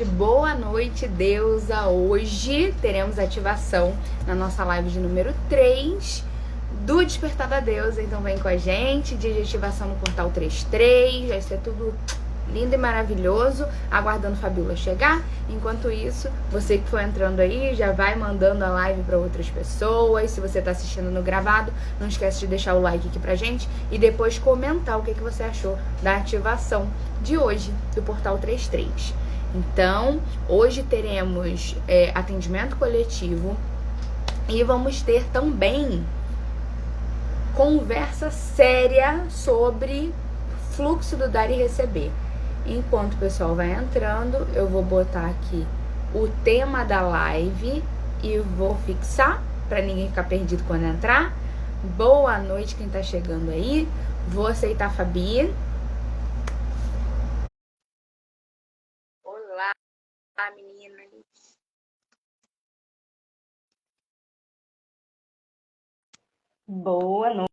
Boa noite, deusa! Hoje teremos ativação na nossa live de número 3 do Despertar da Deusa. Então vem com a gente, dia de ativação no Portal 33, vai ser tudo lindo e maravilhoso, aguardando Fabiola chegar. Enquanto isso, você que for entrando aí, já vai mandando a live para outras pessoas. Se você está assistindo no gravado, não esquece de deixar o like aqui pra gente e depois comentar o que você achou da ativação de hoje do Portal 33. Então, hoje teremos atendimento coletivo e vamos ter também conversa séria sobre fluxo do dar e receber. Enquanto o pessoal vai entrando, eu vou botar aqui o tema da live e vou fixar para ninguém ficar perdido quando entrar. Boa noite quem tá chegando aí. Vou aceitar a Fabi. Olá, meninas. Boa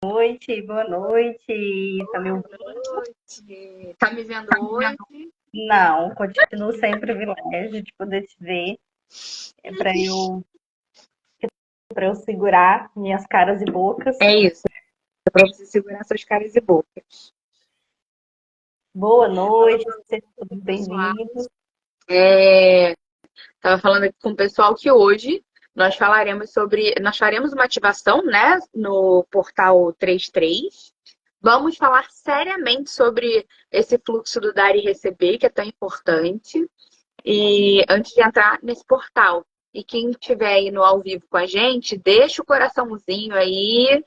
noite, boa noite. Tá me ouvindo? Boa noite. Tá me vendo hoje? Não, continuo sem privilégio de poder te ver. É para eu segurar minhas caras e bocas. É isso. É para você segurar suas caras e bocas. Boa noite, sejam todos bem-vindos. Estava falando aqui com o pessoal que hoje nós faremos uma ativação, né, no portal 33. Vamos falar seriamente sobre esse fluxo do dar e receber, que é tão importante. E antes de entrar nesse portal, e quem estiver aí no ao vivo com a gente, deixa o coraçãozinho aí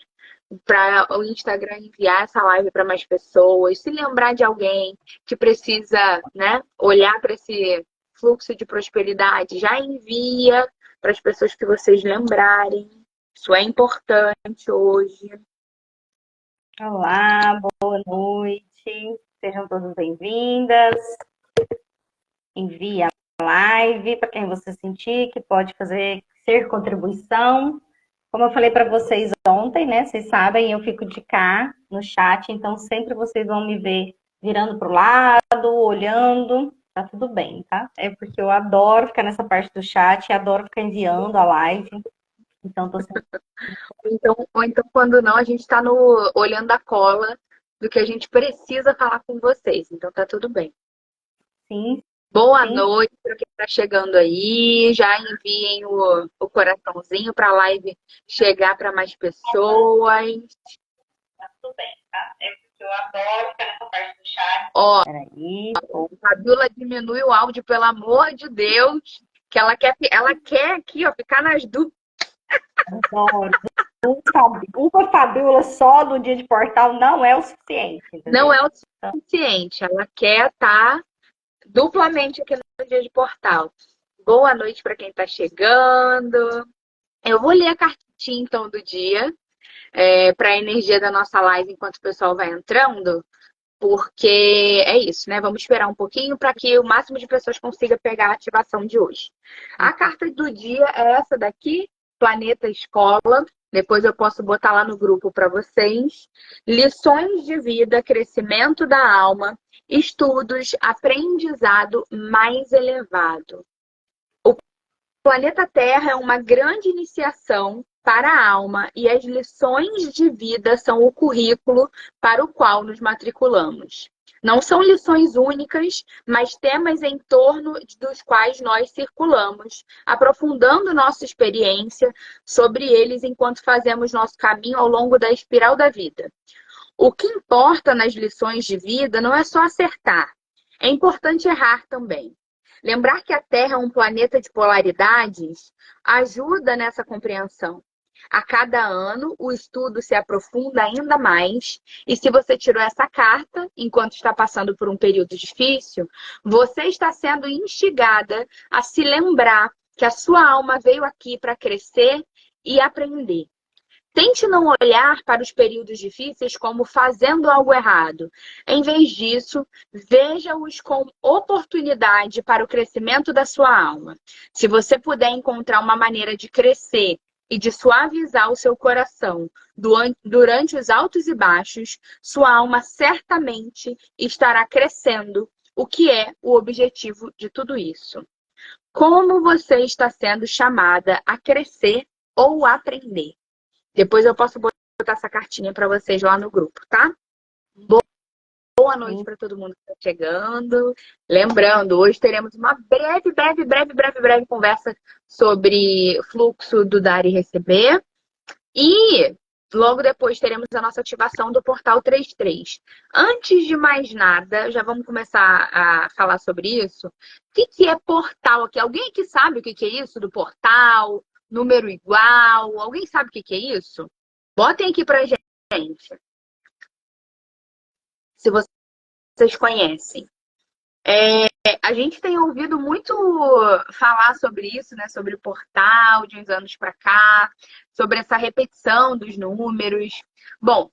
para o Instagram enviar essa live para mais pessoas, se lembrar de alguém que precisa, né, olhar para esse fluxo de prosperidade, já envia para as pessoas que vocês lembrarem. Isso é importante hoje. Olá, boa noite. Sejam todos bem-vindas. Envie a live para quem você sentir que pode ser contribuição. Como eu falei para vocês ontem, né? Vocês sabem, eu fico de cá no chat, então sempre vocês vão me ver virando para o lado, olhando, tá tudo bem, tá? É porque eu adoro ficar nessa parte do chat, adoro ficar enviando a live. Então, tô sempre... ou então, quando não, a gente está olhando a cola do que a gente precisa falar com vocês. Então, tá tudo bem. Sim. Boa Sim. noite para quem está chegando aí. Já enviem o coraçãozinho para a live chegar para mais pessoas. Tá tudo bem, tá? É porque eu adoro ficar nessa parte do chat. Ó, Peraí. a Fabiola diminui o áudio, pelo amor de Deus, que ela quer aqui, ó, ficar nas dúvidas. Adoro. Uma Fabiola só do dia de portal não é o suficiente. Entendeu? Não é o suficiente. Ela quer estar duplamente aqui no dia de portal. Boa noite para quem está chegando. Eu vou ler a cartinha, então, do dia, para a energia da nossa live enquanto o pessoal vai entrando, porque é isso, né? Vamos esperar um pouquinho para que o máximo de pessoas consiga pegar a ativação de hoje. A carta do dia é essa daqui, Planeta Escola. Depois eu posso botar lá no grupo para vocês. Lições de vida, crescimento da alma, estudos, aprendizado mais elevado. O planeta Terra é uma grande iniciação para a alma e as lições de vida são o currículo para o qual nos matriculamos. Não são lições únicas, mas temas em torno dos quais nós circulamos, aprofundando nossa experiência sobre eles enquanto fazemos nosso caminho ao longo da espiral da vida. O que importa nas lições de vida não é só acertar, é importante errar também. Lembrar que a Terra é um planeta de polaridades ajuda nessa compreensão. A cada ano, o estudo se aprofunda ainda mais. E se você tirou essa carta enquanto está passando por um período difícil, você está sendo instigada a se lembrar que a sua alma veio aqui para crescer e aprender. Tente não olhar para os períodos difíceis como fazendo algo errado. Em vez disso, veja-os como oportunidade para o crescimento da sua alma. Se você puder encontrar uma maneira de crescer e de suavizar o seu coração durante os altos e baixos, sua alma certamente estará crescendo o que é o objetivo de tudo isso. Como você está sendo chamada a crescer ou aprender? Depois eu posso botar essa cartinha para vocês lá no grupo, tá? Boa noite para todo mundo que está chegando. Lembrando, hoje teremos uma breve conversa sobre fluxo do dar e receber. E logo depois teremos a nossa ativação do Portal 33. Antes de mais nada, já vamos começar a falar sobre isso. O que é portal aqui? Alguém aqui sabe o que é isso do portal? Número igual? Alguém sabe o que é isso? Botem aqui pra gente. Se vocês conhecem. A gente tem ouvido muito falar sobre isso, né? Sobre o portal de uns anos para cá, sobre essa repetição dos números. Bom,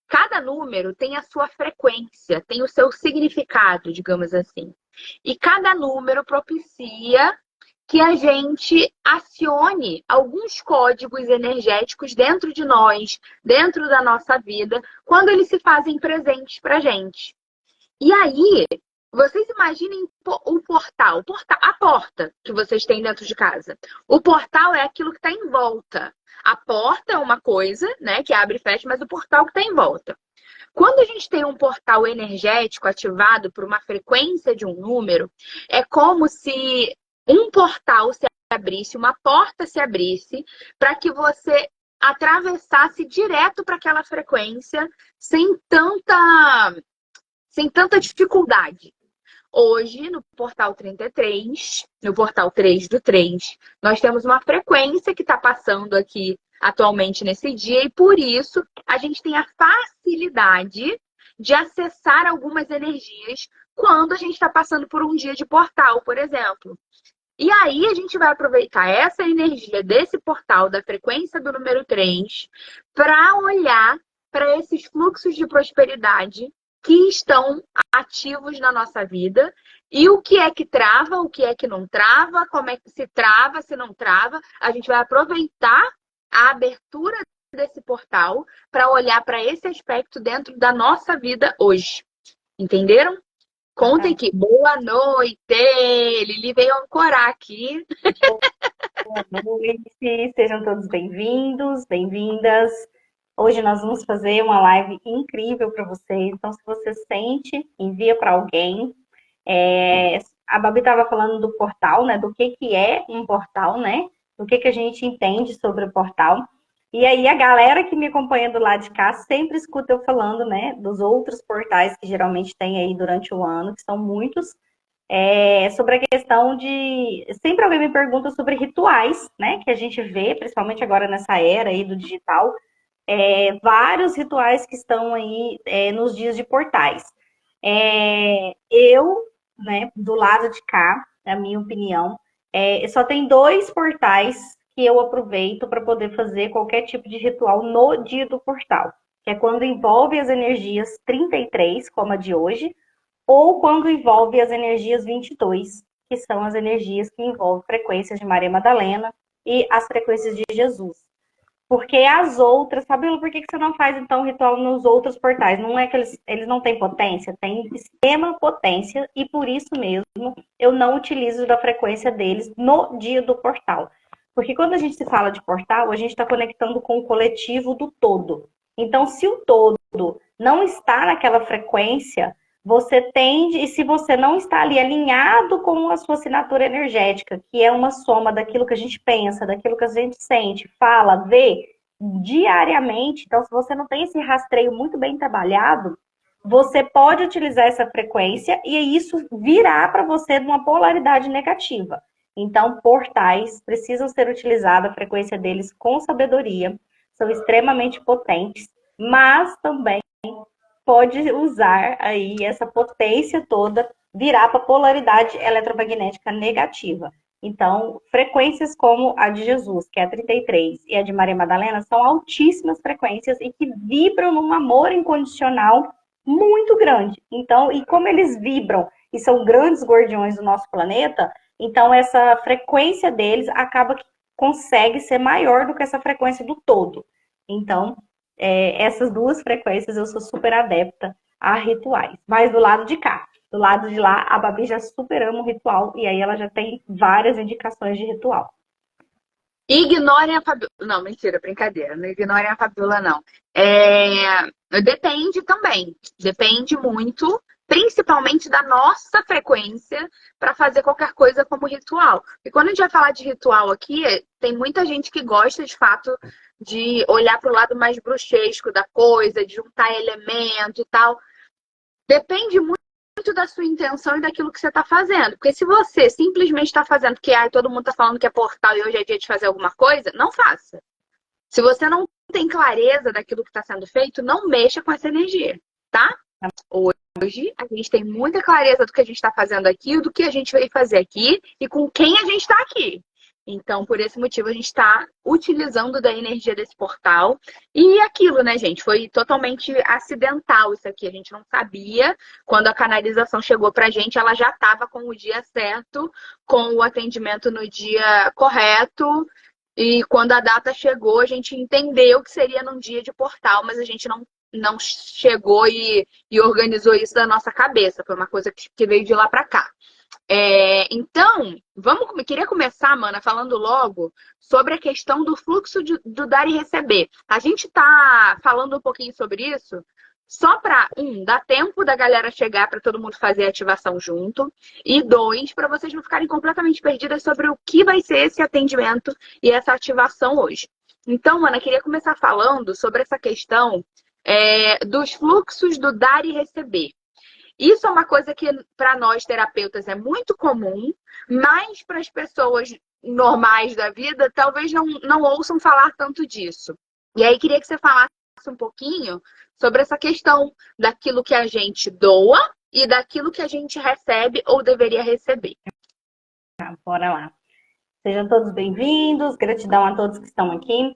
cada número tem a sua frequência, tem o seu significado, digamos assim. E cada número propicia que a gente acione alguns códigos energéticos dentro de nós, dentro da nossa vida, quando eles se fazem presentes para a gente. E aí, vocês imaginem o portal, a porta que vocês têm dentro de casa. O portal é aquilo que está em volta. A porta é uma coisa, né, que abre e fecha, mas o portal que está em volta. Quando a gente tem um portal energético ativado por uma frequência de um número, é como se um portal se abrisse, uma porta se abrisse, para que você atravessasse direto para aquela frequência sem tanta dificuldade. Hoje, no portal 33, no portal 3 do 3, nós temos uma frequência que está passando aqui atualmente nesse dia e por isso a gente tem a facilidade de acessar algumas energias quando a gente está passando por um dia de portal, por exemplo. E aí a gente vai aproveitar essa energia desse portal, da frequência do número 3, para olhar para esses fluxos de prosperidade que estão ativos na nossa vida e o que é que trava, o que é que não trava, como é que se trava, se não trava. A gente vai aproveitar a abertura desse portal para olhar para esse aspecto dentro da nossa vida hoje. Entenderam? Contem aqui. Boa noite! Lili veio ancorar aqui. Boa noite, sejam todos bem-vindos, bem-vindas. Hoje nós vamos fazer uma live incrível para vocês. Então, se você sente, envia para alguém. A Babi estava falando do portal, né? Do que é um portal, né? Do que a gente entende sobre o portal. E aí, a galera que me acompanha do lado de cá sempre escuta eu falando, né? Dos outros portais que geralmente tem aí durante o ano, que são muitos. Sobre a questão de... Sempre alguém me pergunta sobre rituais, né? Que a gente vê, principalmente agora nessa era aí do digital. Vários rituais que estão aí nos dias de portais. Eu, né, do lado de cá, na minha opinião, só tem 2 portais que eu aproveito para poder fazer qualquer tipo de ritual no dia do portal, que é quando envolve as energias 33, como a de hoje, ou quando envolve as energias 22, que são as energias que envolvem frequências de Maria Madalena e as frequências de Jesus. Porque as outras, Fabíola, por que você não faz então ritual nos outros portais? Não é que eles não têm potência? Tem extrema potência e por isso mesmo eu não utilizo da frequência deles no dia do portal. Porque quando a gente se fala de portal, a gente está conectando com o coletivo do todo. Então, se o todo não está naquela frequência, você tende, e se você não está ali alinhado com a sua assinatura energética, que é uma soma daquilo que a gente pensa, daquilo que a gente sente, fala, vê, diariamente, então se você não tem esse rastreio muito bem trabalhado, você pode utilizar essa frequência e isso virá para você numa polaridade negativa. Então, portais precisam ser utilizados, a frequência deles com sabedoria, são extremamente potentes, mas também pode usar aí essa potência toda, virar para polaridade eletromagnética negativa. Então, frequências como a de Jesus, que é a 33, e a de Maria Madalena, são altíssimas frequências e que vibram num amor incondicional muito grande. Então, e como eles vibram e são grandes guardiões do nosso planeta, então essa frequência deles acaba que consegue ser maior do que essa frequência do todo. Então, essas 2 frequências eu sou super adepta a rituais. Mas do lado de cá, do lado de lá, a Babi já super ama o ritual, e aí ela já tem várias indicações de ritual. Ignorem a Fabiola. Não, mentira, brincadeira. Não ignorem a Fabiola, não. Depende também. Depende muito, principalmente da nossa frequência para fazer qualquer coisa como ritual. E quando a gente vai falar de ritual aqui, tem muita gente que gosta, de fato, de olhar para o lado mais bruxesco da coisa, de juntar elemento e tal. Depende muito da sua intenção e daquilo que você está fazendo. Porque se você simplesmente está fazendo porque todo mundo está falando que é portal e hoje é dia de fazer alguma coisa, não faça. Se você não tem clareza daquilo que está sendo feito, não mexa com essa energia, tá? Hoje a gente tem muita clareza do que a gente está fazendo aqui, do que a gente veio fazer aqui e com quem a gente está aqui. Então, por esse motivo, a gente está utilizando da energia desse portal. E aquilo, né, gente? Foi totalmente acidental isso aqui. A gente não sabia. Quando a canalização chegou pra gente, ela já estava com o dia certo, com o atendimento no dia correto. E quando a data chegou, a gente entendeu que seria num dia de portal, mas a gente não chegou e organizou isso da nossa cabeça. Foi uma coisa que veio de lá para cá. Então, queria começar, Mana, falando logo sobre a questão do fluxo do dar e receber. A gente tá falando um pouquinho sobre isso só para, dar tempo da galera chegar para todo mundo fazer a ativação junto. E 2, para vocês não ficarem completamente perdidas sobre o que vai ser esse atendimento e essa ativação hoje. Então, Mana, queria começar falando sobre essa questão dos fluxos do dar e receber. Isso é uma coisa que para nós terapeutas é muito comum, mas para as pessoas normais da vida talvez não ouçam falar tanto disso. E aí queria que você falasse um pouquinho sobre essa questão daquilo que a gente doa e daquilo que a gente recebe ou deveria receber. Tá, bora lá. Sejam todos bem-vindos, gratidão a todos que estão aqui.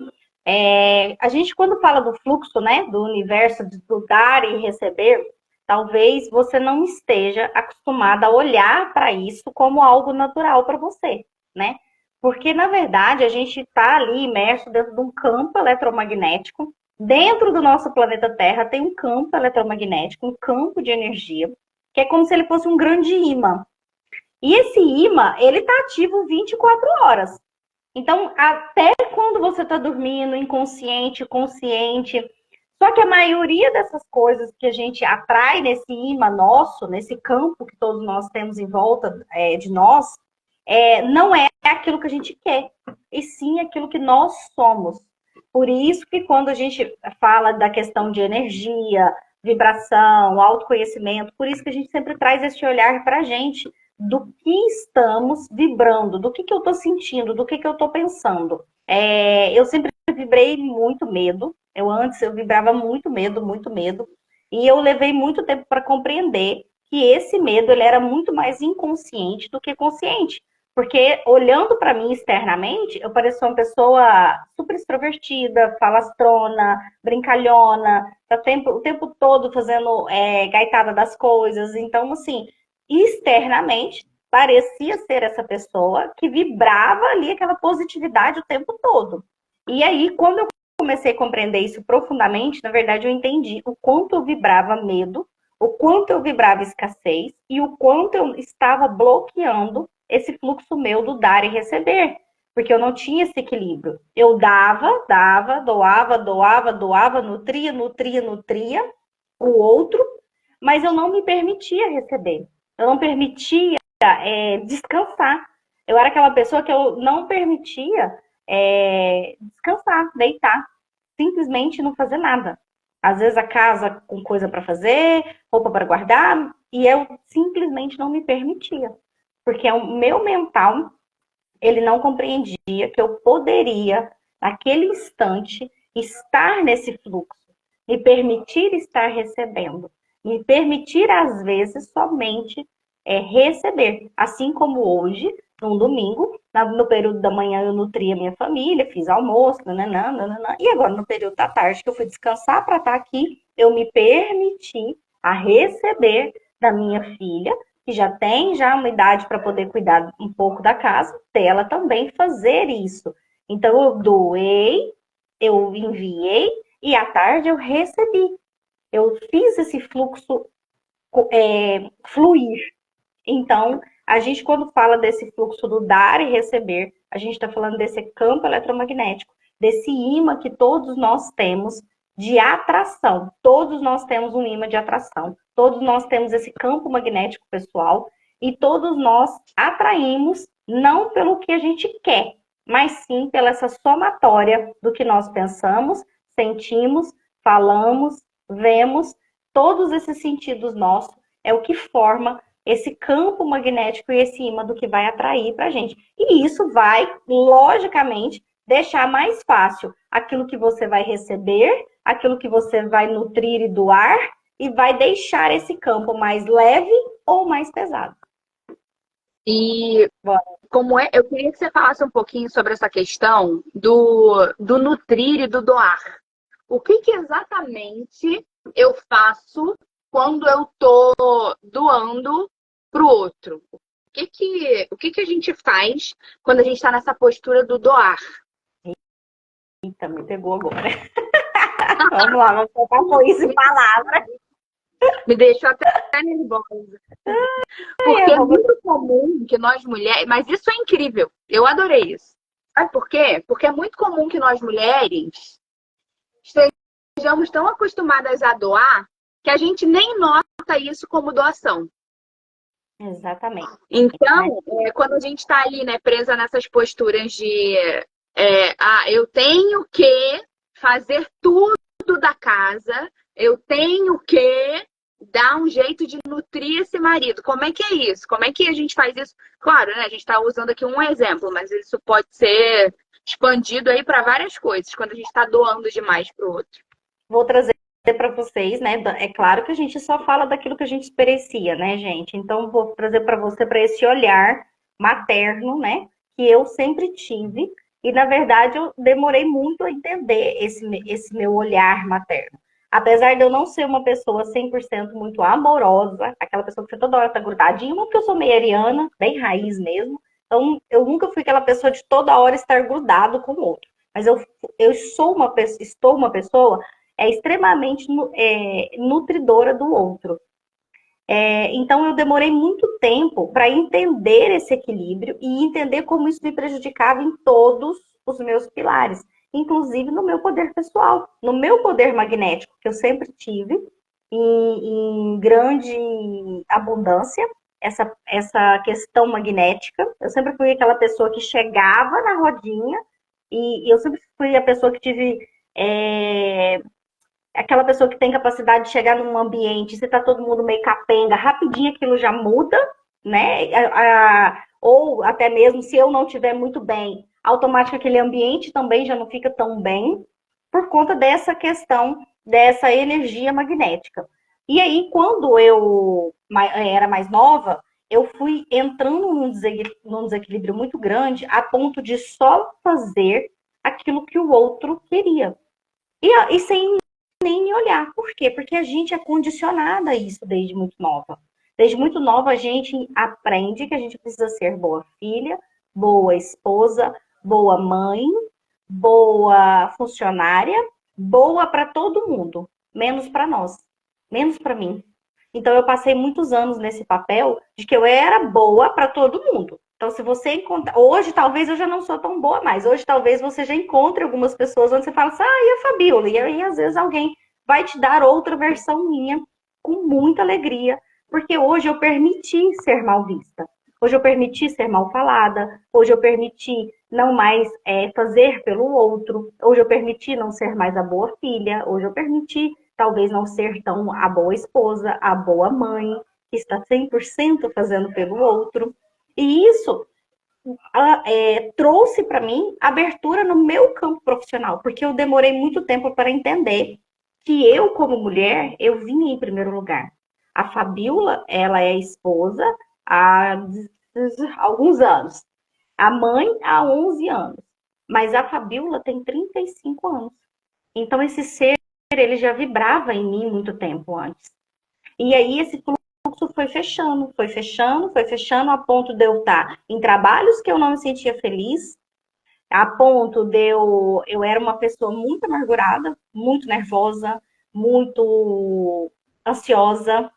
A gente, quando fala do fluxo, né, do universo, do dar e receber, talvez você não esteja acostumada a olhar para isso como algo natural para você, né? Porque, na verdade, a gente está ali imerso dentro de um campo eletromagnético. Dentro do nosso planeta Terra tem um campo eletromagnético, um campo de energia, que é como se ele fosse um grande imã. E esse imã, ele está ativo 24 horas. Então, até quando você está dormindo, inconsciente, consciente. Só que a maioria dessas coisas que a gente atrai nesse imã nosso, nesse campo que todos nós temos em volta de nós, não é aquilo que a gente quer, e sim aquilo que nós somos. Por isso que quando a gente fala da questão de energia, vibração, autoconhecimento, por isso que a gente sempre traz esse olhar para a gente, do que estamos vibrando, do que eu estou sentindo, do que eu estou pensando. Eu sempre vibrei muito medo. Antes eu vibrava muito medo, e eu levei muito tempo para compreender que esse medo ele era muito mais inconsciente do que consciente. Porque olhando para mim externamente, eu pareço uma pessoa super extrovertida, falastrona, brincalhona, o tempo todo fazendo gaitada das coisas. Então, assim, externamente, parecia ser essa pessoa que vibrava ali aquela positividade o tempo todo. E aí, quando eu comecei a compreender isso profundamente, na verdade, eu entendi o quanto eu vibrava medo, o quanto eu vibrava escassez e o quanto eu estava bloqueando esse fluxo meu do dar e receber. Porque eu não tinha esse equilíbrio. Eu dava, doava, nutria o outro, mas eu não me permitia receber. Eu não permitia descansar. Eu era aquela pessoa que eu não permitia descansar, deitar, simplesmente não fazer nada. Às vezes a casa com coisa para fazer, roupa para guardar, e eu simplesmente não me permitia. Porque o meu mental, ele não compreendia que eu poderia, naquele instante, estar nesse fluxo, me permitir estar recebendo, me permitir, às vezes, somente receber. Assim como hoje, num domingo, no período da manhã eu nutria minha família, fiz almoço, nananã, e agora no período da tarde que eu fui descansar para estar aqui, eu me permiti a receber da minha filha, que já tem uma idade para poder cuidar um pouco da casa, dela também fazer isso. Então eu doei, eu enviei e à tarde eu recebi. Eu fiz esse fluxo fluir. Então, a gente, quando fala desse fluxo do dar e receber, a gente está falando desse campo eletromagnético, desse imã que todos nós temos de atração. Todos nós temos um imã de atração. Todos nós temos esse campo magnético pessoal e todos nós atraímos não pelo que a gente quer, mas sim pela essa somatória do que nós pensamos, sentimos, falamos, vemos. Todos esses sentidos nossos é o que forma esse campo magnético e esse imã do que vai atrair para a gente. E isso vai, logicamente, deixar mais fácil aquilo que você vai receber, aquilo que você vai nutrir e doar, e vai deixar esse campo mais leve ou mais pesado. E como é, eu queria que você falasse um pouquinho sobre essa questão do nutrir e do doar. O que exatamente eu faço quando eu tô doando para o outro? O que a gente faz quando a gente está nessa postura do doar? Eita, me pegou agora. Vamos lá, vamos colocar com isso em palavras. Me deixou até nervosa. Porque é muito comum que nós mulheres... Mas isso é incrível. Eu adorei isso. Sabe por quê? Porque é muito comum que nós mulheres estejamos tão acostumadas a doar que a gente nem nota isso como doação. Exatamente. Então, quando a gente está ali, né, presa nessas posturas de eu tenho que fazer tudo da casa, eu tenho que dar um jeito de nutrir esse marido. Como é que é isso? Como é que a gente faz isso? Claro, né, a gente está usando aqui um exemplo, mas isso pode ser expandido aí para várias coisas, quando a gente está doando demais para o outro. Vou trazer para vocês, né? É claro que a gente só fala daquilo que a gente experiencia, né, gente? Então, vou trazer para você para esse olhar materno, né? Que eu sempre tive. E, na verdade, eu demorei muito a entender esse meu olhar materno. Apesar de eu não ser uma pessoa 100% muito amorosa, aquela pessoa que você toda hora tá grudadinha, uma porque eu sou meio ariana, bem raiz mesmo. Então, eu nunca fui aquela pessoa de toda hora estar grudado com o outro. Mas eu estou uma pessoa extremamente nutridora do outro. Então, eu demorei muito tempo para entender esse equilíbrio e entender como isso me prejudicava em todos os meus pilares, inclusive no meu poder pessoal, no meu poder magnético, que eu sempre tive em grande abundância, essa questão magnética. Eu sempre fui aquela pessoa que chegava na rodinha e eu sempre fui a pessoa que tive aquela pessoa que tem capacidade de chegar num ambiente, se tá todo mundo meio capenga, rapidinho aquilo já muda, né? Ou até mesmo se eu não estiver muito bem, automaticamente aquele ambiente também já não fica tão bem, por conta dessa questão, dessa energia magnética. E aí, quando eu era mais nova, eu fui entrando num desequilíbrio muito grande, a ponto de só fazer aquilo que o outro queria. E sem nem me olhar. Por quê? Porque a gente é condicionada a isso desde muito nova. Desde muito nova a gente aprende que a gente precisa ser boa filha, boa esposa, boa mãe, boa funcionária, boa para todo mundo, menos para nós, menos para mim. Então eu passei muitos anos nesse papel de que eu era boa para todo mundo. Então, se você encontrar. Hoje, talvez eu já não sou tão boa mais. Hoje, talvez você já encontre algumas pessoas onde você fala assim, e a Fabiola? E aí, às vezes, alguém vai te dar outra versão minha com muita alegria. Porque hoje eu permiti ser mal vista. Hoje eu permiti ser mal falada. Hoje eu permiti não mais fazer pelo outro. Hoje eu permiti não ser mais a boa filha. Hoje eu permiti, talvez, não ser tão a boa esposa, a boa mãe, que está 100% fazendo pelo outro. E isso trouxe para mim abertura no meu campo profissional, porque eu demorei muito tempo para entender que eu, como mulher, eu vinha em primeiro lugar. A Fabiola, ela é esposa há alguns anos. A mãe há 11 anos. Mas a Fabiola tem 35 anos. Então, esse ser, ele já vibrava em mim muito tempo antes. E aí, esse fluxo foi fechando, foi fechando, foi fechando, a ponto de eu estar em trabalhos que eu não me sentia feliz, a ponto de eu era uma pessoa muito amargurada, muito nervosa, muito ansiosa,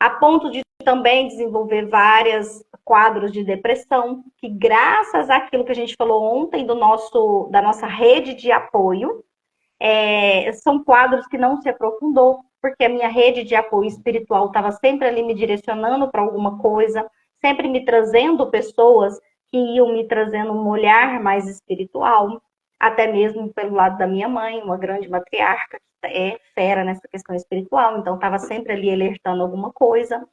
a ponto de também desenvolver vários quadros de depressão, que graças àquilo que a gente falou ontem da nossa rede de apoio, são quadros que não se aprofundou, porque a minha rede de apoio espiritual estava sempre ali me direcionando para alguma coisa, sempre me trazendo pessoas que iam me trazendo um olhar mais espiritual, até mesmo pelo lado da minha mãe, uma grande matriarca, que é fera nessa questão espiritual, então estava sempre ali alertando alguma coisa.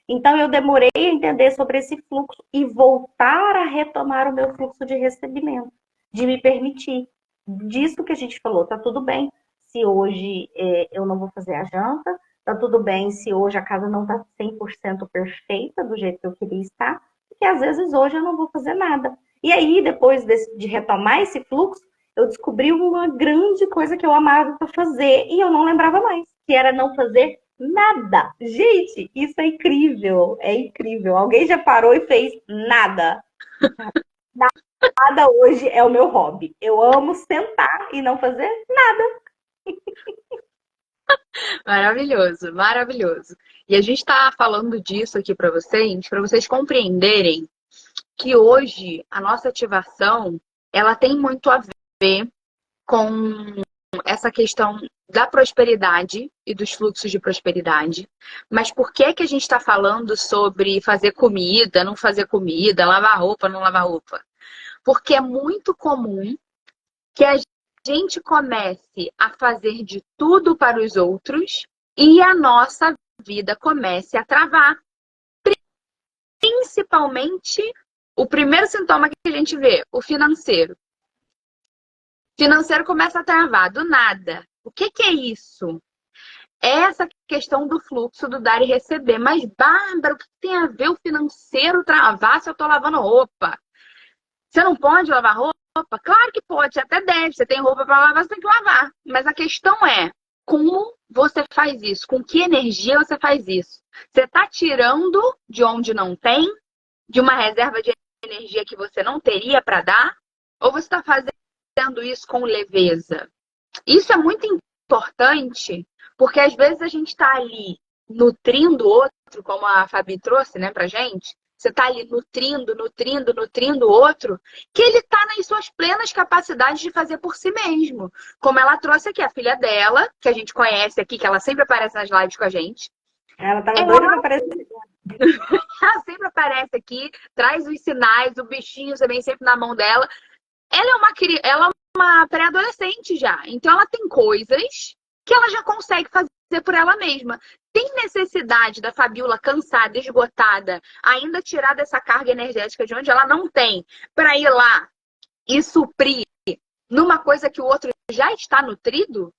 Então eu demorei a entender sobre esse fluxo e voltar a retomar o meu fluxo de recebimento, de me permitir. Disso que a gente falou, tá tudo bem se hoje eu não vou fazer a janta, tá tudo bem se hoje a casa não tá 100% perfeita do jeito que eu queria estar, porque às vezes hoje eu não vou fazer nada. E aí, depois de retomar esse fluxo, eu descobri uma grande coisa que eu amava fazer e eu não lembrava mais, que era não fazer nada. Gente, isso é incrível. É incrível. Alguém já parou e fez nada. Nada hoje é o meu hobby. Eu amo sentar e não fazer nada. Maravilhoso, maravilhoso. E a gente está falando disso aqui para vocês compreenderem que hoje a nossa ativação ela tem muito a ver com essa questão da prosperidade e dos fluxos de prosperidade. Mas por que que a gente está falando sobre fazer comida, não fazer comida, lavar roupa, não lavar roupa? Porque é muito comum que a gente comece a fazer de tudo para os outros e a nossa vida comece a travar. Principalmente, o primeiro sintoma que a gente vê, o financeiro. O financeiro começa a travar do nada. O que que é isso? É essa questão do fluxo, do dar e receber. Mas, Bárbara, o que tem a ver o financeiro travar se eu estou lavando roupa? Você não pode lavar roupa? Claro que pode, você até deve. Você tem roupa para lavar, você tem que lavar. Mas a questão é, como você faz isso? Com que energia você faz isso? Você está tirando de onde não tem? De uma reserva de energia que você não teria para dar? Ou você está fazendo isso com leveza? Isso é muito importante, porque às vezes a gente está ali nutrindo o outro, como a Fabi trouxe, né, pra gente. Você está ali nutrindo o outro, que ele está nas suas plenas capacidades de fazer por si mesmo. Como ela trouxe aqui, a filha dela, que a gente conhece aqui, que ela sempre aparece nas lives com a gente. Ela estava doida para aparecer. Ela sempre aparece aqui, traz os sinais, o bichinho também sempre na mão dela. Ela é uma pré-adolescente já. Então ela tem coisas que ela já consegue fazer por ela mesma. Tem necessidade da Fabiola cansada, esgotada, ainda tirar dessa carga energética de onde ela não tem, para ir lá e suprir numa coisa que o outro já está nutrido?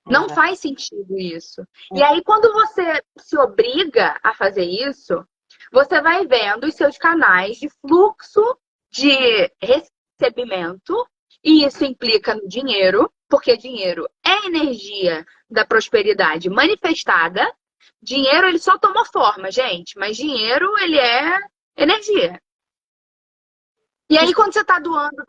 Não faz sentido isso. E aí, quando você se obriga a fazer isso, você vai vendo os seus canais de fluxo de recebimento, e isso implica no dinheiro, porque dinheiro é energia da prosperidade manifestada. Dinheiro, ele só tomou forma, gente, mas dinheiro, ele é energia. E aí, quando você tá doando,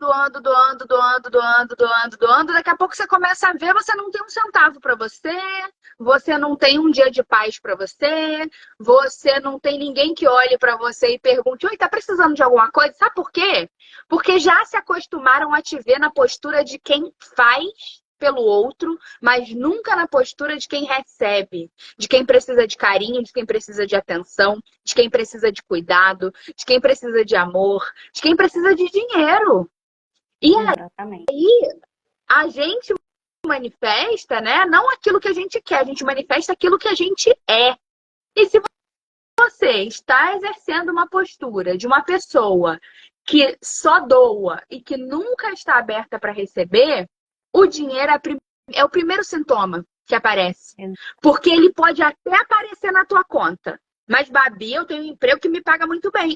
daqui a pouco você começa a ver, você não tem um centavo para você não tem um dia de paz para você não tem ninguém que olhe para você e pergunte, oi, tá precisando de alguma coisa? Sabe por quê? Porque já se acostumaram a te ver na postura de quem faz pelo outro, mas nunca na postura de quem recebe, de quem precisa de carinho, de quem precisa de atenção, de quem precisa de cuidado, de quem precisa de amor, de quem precisa de dinheiro. E Exatamente. aí a gente manifesta, né? Não aquilo que a gente quer, a gente manifesta aquilo que a gente é. E se você está exercendo uma postura de uma pessoa que só doa e que nunca está aberta para receber, o dinheiro é o primeiro sintoma que aparece. Porque ele pode até aparecer na tua conta. Mas, Babi, eu tenho um emprego que me paga muito bem.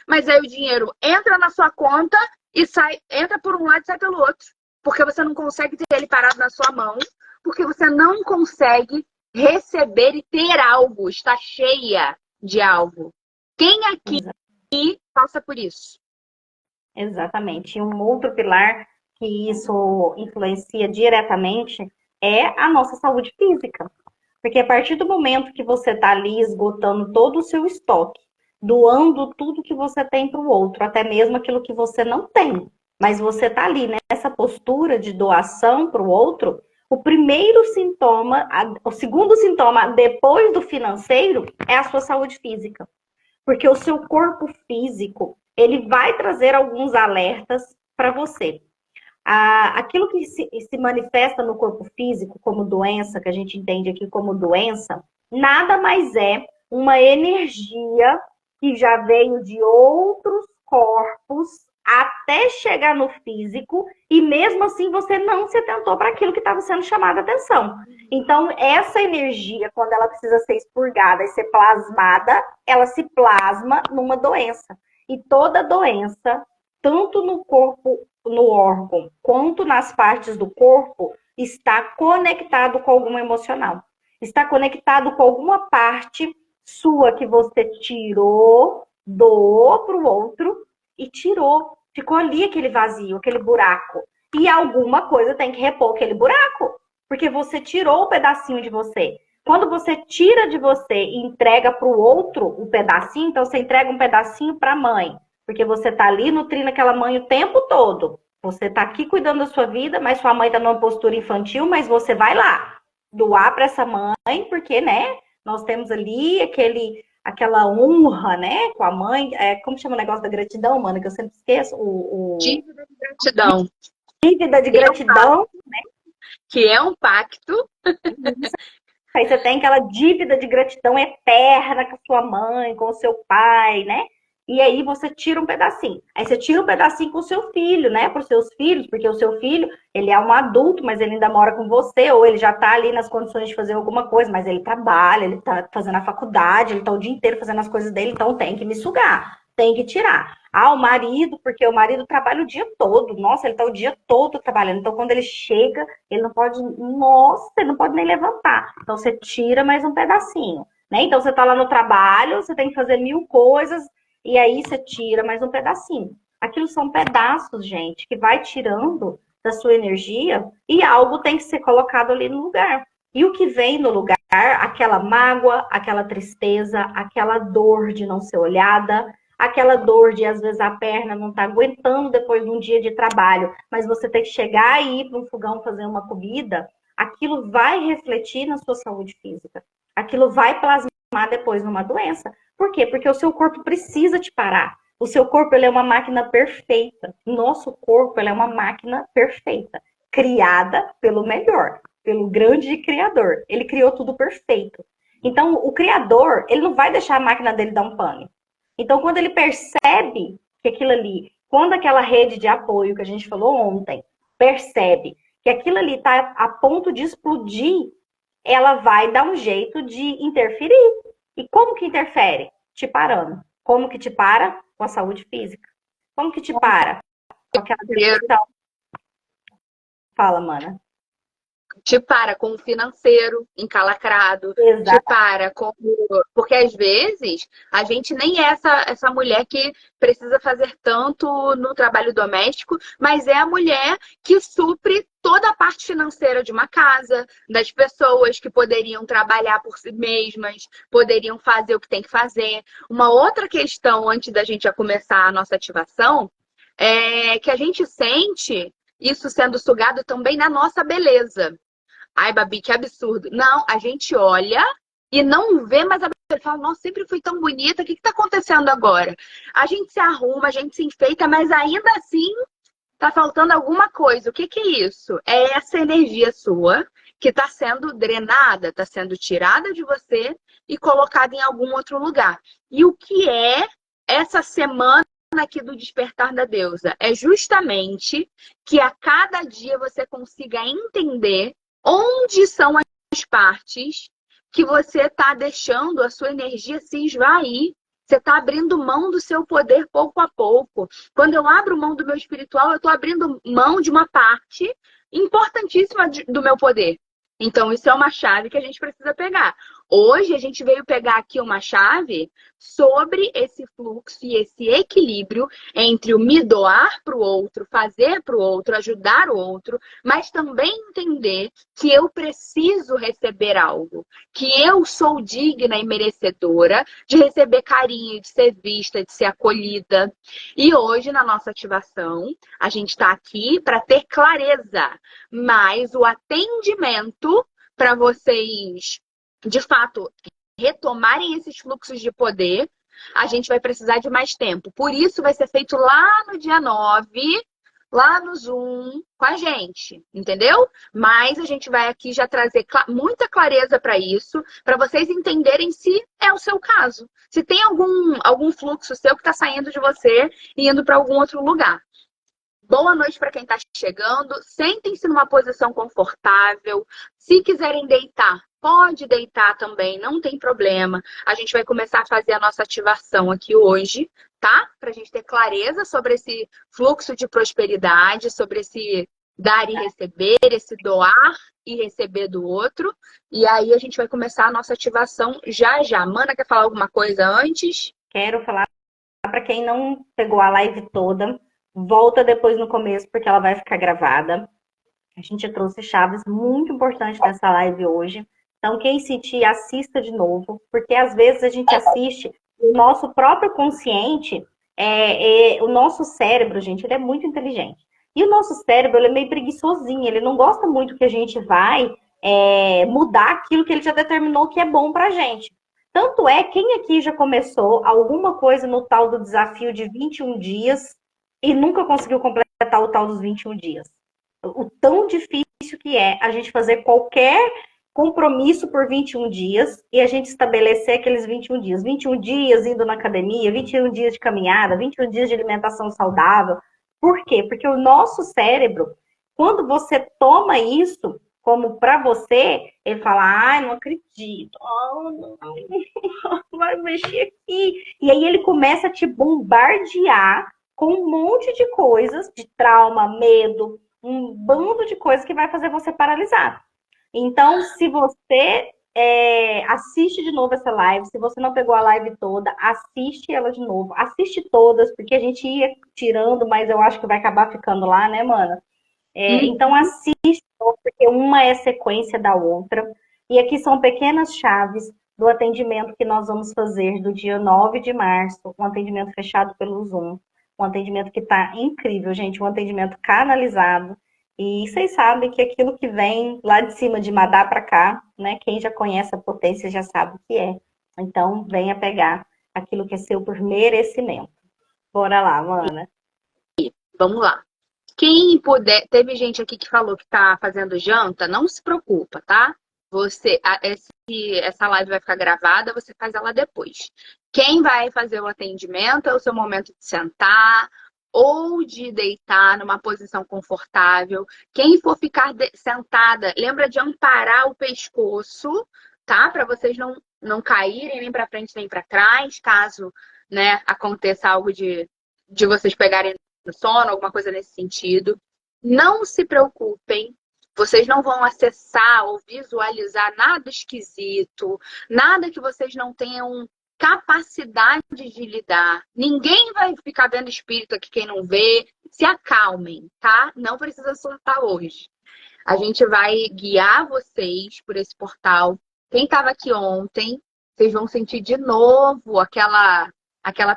Mas aí o dinheiro entra na sua conta e sai, entra por um lado e sai pelo outro. Porque você não consegue ter ele parado na sua mão. Porque você não consegue receber e ter algo. Está cheia de algo. Quem aqui passa por isso? Exatamente. E um outro pilar que isso influencia diretamente é a nossa saúde física. Porque a partir do momento que você está ali esgotando todo o seu estoque, doando tudo que você tem para o outro, até mesmo aquilo que você não tem, mas você está ali nessa postura de doação para o outro, o primeiro sintoma, o segundo sintoma depois do financeiro é a sua saúde física. Porque o seu corpo físico, ele vai trazer alguns alertas para você. Aquilo que se manifesta no corpo físico como doença, que a gente entende aqui como doença, nada mais é uma energia que já veio de outros corpos até chegar no físico e mesmo assim você não se atentou para aquilo que estava sendo chamado a atenção. Então, essa energia, quando ela precisa ser expurgada e ser plasmada, ela se plasma numa doença. E toda doença, tanto no corpo, no órgão, quanto nas partes do corpo, está conectado com algum emocional. Está conectado com alguma parte sua que você tirou, doou para o outro e tirou. Ficou ali aquele vazio, aquele buraco. E alguma coisa tem que repor aquele buraco, porque você tirou um pedacinho de você. Quando você tira de você e entrega para o outro um pedacinho, então você entrega um pedacinho para a mãe, porque você está ali nutrindo aquela mãe o tempo todo. Você está aqui cuidando da sua vida, mas sua mãe está numa postura infantil, mas você vai lá doar para essa mãe, porque, né, nós temos ali aquela honra, né, com a mãe. Como chama o negócio da gratidão, mano, que eu sempre esqueço? Dívida de gratidão. Dívida de gratidão. Que é um pacto. Aí você tem aquela dívida de gratidão eterna com a sua mãe, com o seu pai, né? E aí você tira um pedacinho. Aí você tira um pedacinho com o seu filho, né? Para os seus filhos, porque o seu filho, ele é um adulto, mas ele ainda mora com você, ou ele já está ali nas condições de fazer alguma coisa, mas ele trabalha, ele está fazendo a faculdade, ele está o dia inteiro fazendo as coisas dele, então tem que me sugar, tem que tirar. O marido, porque o marido trabalha o dia todo. Nossa, ele está o dia todo trabalhando. Então, quando ele chega, ele não pode, nossa, ele não pode nem levantar. Então, você tira mais um pedacinho, né? Então, você está lá no trabalho, você tem que fazer 1000 coisas, e aí você tira mais um pedacinho. Aquilo são pedaços, gente, que vai tirando da sua energia e algo tem que ser colocado ali no lugar. E o que vem no lugar, aquela mágoa, aquela tristeza, aquela dor de não ser olhada, aquela dor de às vezes a perna não tá aguentando depois de um dia de trabalho, mas você tem que chegar e ir para um fogão fazer uma comida, aquilo vai refletir na sua saúde física. Aquilo vai plasmar depois numa doença. Por quê? Porque o seu corpo precisa te parar. O seu corpo, ele é uma máquina perfeita. Nosso corpo, ele é uma máquina perfeita, criada pelo melhor, pelo grande criador. Ele criou tudo perfeito. Então, o criador, ele não vai deixar a máquina dele dar um pane. Então, quando ele percebe que aquilo ali, quando aquela rede de apoio que a gente falou ontem, percebe que aquilo ali está a ponto de explodir, ela vai dar um jeito de interferir. E como que interfere? Te parando. Como que te para? Com a saúde física. Como que te para? Com aquela depressão. Fala, mana. Te para com o financeiro encalacrado, Exato. te para com... Porque às vezes a gente nem é essa mulher que precisa fazer tanto no trabalho doméstico, mas é a mulher que supre toda a parte financeira de uma casa, das pessoas que poderiam trabalhar por si mesmas, poderiam fazer o que tem que fazer. Uma outra questão, antes da gente já começar a nossa ativação, é que a gente sente isso sendo sugado também na nossa beleza. Ai, Babi, que absurdo. Não, a gente olha e não vê mais a beleza. Fala, nossa, sempre fui tão bonita, o que está acontecendo agora? A gente se arruma, a gente se enfeita, mas ainda assim tá faltando alguma coisa. O que é isso? É essa energia sua que está sendo drenada, está sendo tirada de você e colocada em algum outro lugar. E o que é essa semana aqui do Despertar da Deusa? É justamente que a cada dia você consiga entender onde são as partes que você está deixando a sua energia se esvair. Você está abrindo mão do seu poder pouco a pouco. Quando eu abro mão do meu espiritual, eu estou abrindo mão de uma parte importantíssima do meu poder. Então, isso é uma chave que a gente precisa pegar. Hoje a gente veio pegar aqui uma chave sobre esse fluxo e esse equilíbrio entre o me doar para o outro, fazer para o outro, ajudar o outro, mas também entender que eu preciso receber algo, que eu sou digna e merecedora de receber carinho, de ser vista, de ser acolhida. E hoje, na nossa ativação, a gente está aqui para ter clareza, mas o atendimento para vocês de fato, retomarem esses fluxos de poder, a gente vai precisar de mais tempo. Por isso, vai ser feito lá no dia 9, lá no Zoom, com a gente, entendeu? Mas a gente vai aqui já trazer muita clareza para isso, para vocês entenderem se é o seu caso. Se tem algum fluxo seu que está saindo de você e indo para algum outro lugar. Boa noite para quem está chegando. Sentem-se numa posição confortável. Se quiserem deitar, pode deitar também, não tem problema. A gente vai começar a fazer a nossa ativação aqui hoje, tá? Para a gente ter clareza sobre esse fluxo de prosperidade, sobre esse dar e receber, esse doar e receber do outro. E aí a gente vai começar a nossa ativação já já. Mana, quer falar alguma coisa antes? Quero falar para quem não pegou a live toda, volta depois no começo, porque ela vai ficar gravada. A gente trouxe chaves muito importantes nessa live hoje. Então, quem sentir, assista de novo, porque às vezes a gente assiste o nosso próprio consciente, o nosso cérebro, gente, ele é muito inteligente. E o nosso cérebro, ele é meio preguiçosinho, ele não gosta muito que a gente vai mudar aquilo que ele já determinou que é bom pra gente. Tanto é, quem aqui já começou alguma coisa no tal do desafio de 21 dias e nunca conseguiu completar o tal dos 21 dias? O tão difícil que é a gente fazer qualquer compromisso por 21 dias e a gente estabelecer aqueles 21 dias. 21 dias indo na academia, 21 dias de caminhada, 21 dias de alimentação saudável. Por quê? Porque o nosso cérebro, quando você toma isso como para você, ele fala, ai, não acredito, vai mexer aqui. E aí ele começa a te bombardear com um monte de coisas, de trauma, medo, um bando de coisas que vai fazer você paralisar. Então, se você assiste de novo essa live, se você não pegou a live toda, assiste ela de novo. Assiste todas, porque a gente ia tirando, mas eu acho que vai acabar ficando lá, né, mana? Então, assiste, porque uma é sequência da outra. E aqui são pequenas chaves do atendimento que nós vamos fazer do dia 9 de março, um atendimento fechado pelo Zoom. Um atendimento que está incrível, gente, um atendimento canalizado. E vocês sabem que aquilo que vem lá de cima de Madá para cá, né? Quem já conhece a potência já sabe o que é. Então, venha pegar aquilo que é seu por merecimento. Bora lá, mana. Vamos lá. Quem puder, teve gente aqui que falou que tá fazendo janta, não se preocupa, tá? Essa live vai ficar gravada, você faz ela depois. Quem vai fazer o atendimento é o seu momento de sentar ou de deitar numa posição confortável. Quem for ficar sentada, lembra de amparar o pescoço, tá? Para vocês não caírem nem para frente nem para trás, caso, né, aconteça algo de vocês pegarem no sono, alguma coisa nesse sentido. Não se preocupem, vocês não vão acessar ou visualizar nada esquisito, nada que vocês não tenham capacidade de lidar. Ninguém vai ficar vendo espírito aqui, quem não vê. Se acalmem, tá? Não precisa soltar hoje. A gente vai guiar vocês por esse portal. Quem estava aqui ontem, vocês vão sentir de novo aquela